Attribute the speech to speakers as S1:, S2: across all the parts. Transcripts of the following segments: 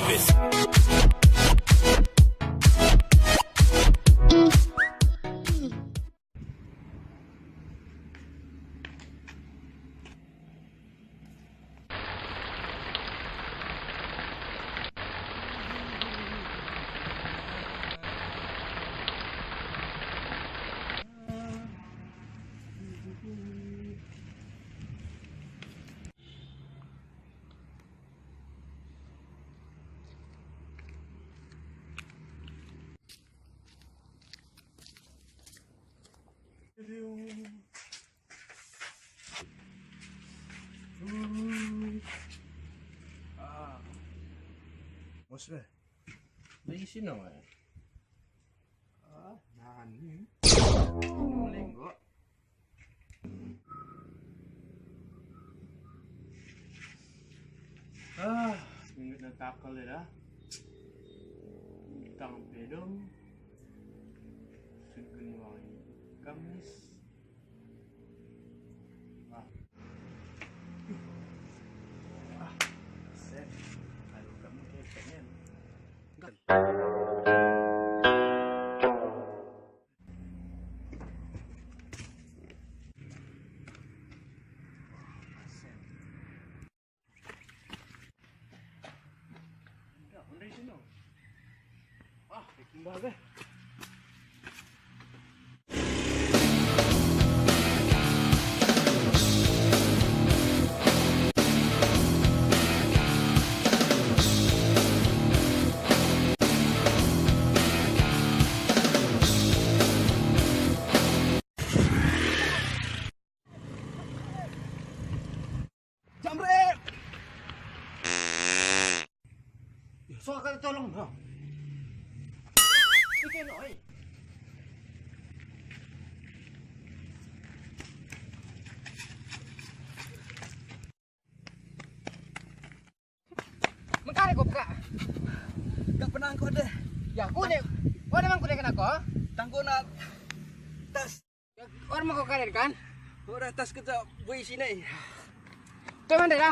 S1: Davis.
S2: Bos be.
S3: Di sini mah.
S2: Nani.
S3: Lenggo. Minggu na takal ya. Tang pedong. Sugun wangi. Kamis. Set. Ayo kamu kayaknya. Baga.
S2: Jamret. So ka tolong ha. Sige noy.
S4: Magkari ko ka.
S2: Gak pernah ko deh.
S4: Ya kude. Wala man kude kana ko.
S2: Tangko na tas.
S4: Or mo ko karir kan?
S2: Ora tas kita buy sini.
S4: Tuman dala.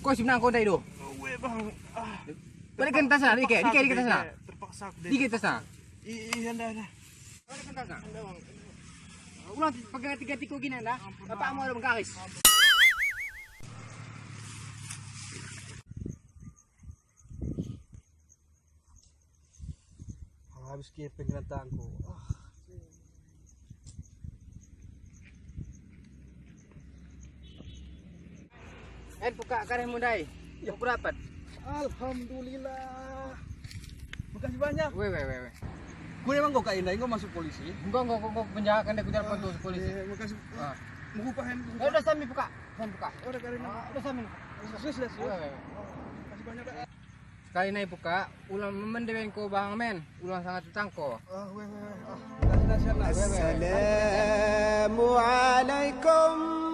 S4: Kau simnang kau dah itu.
S2: Weh bang.
S4: Balik ke tas sana, dikit tas sana.
S2: Terpaksa aku deh.
S4: Dikit tas sana.
S2: Iya dah.
S4: Balik ke tas sana. Ulang pakai tiga tiku gini dah. Bapak mau ada bengkaris.
S2: Habis ke pengenataanku.
S4: Buka kareh mundai. Ya berapa?
S2: Alhamdulillah. Makasih banyak.
S4: Weh.
S2: Gue emang kok kain gue masuk polisi.
S4: Enggak penjahat kan dia kejar polisi.
S2: Makasih.
S4: Ah.
S2: Mau pahen.
S4: Udah sami buka. Buka.
S2: Udah kali ini.
S4: Udah sami.
S2: Sukses.
S4: Weh.
S2: Makasih banyak.
S4: Sekali naik buka, ulang memendewen ko bang men, ulang sangat tangko.
S2: Assalamualaikum.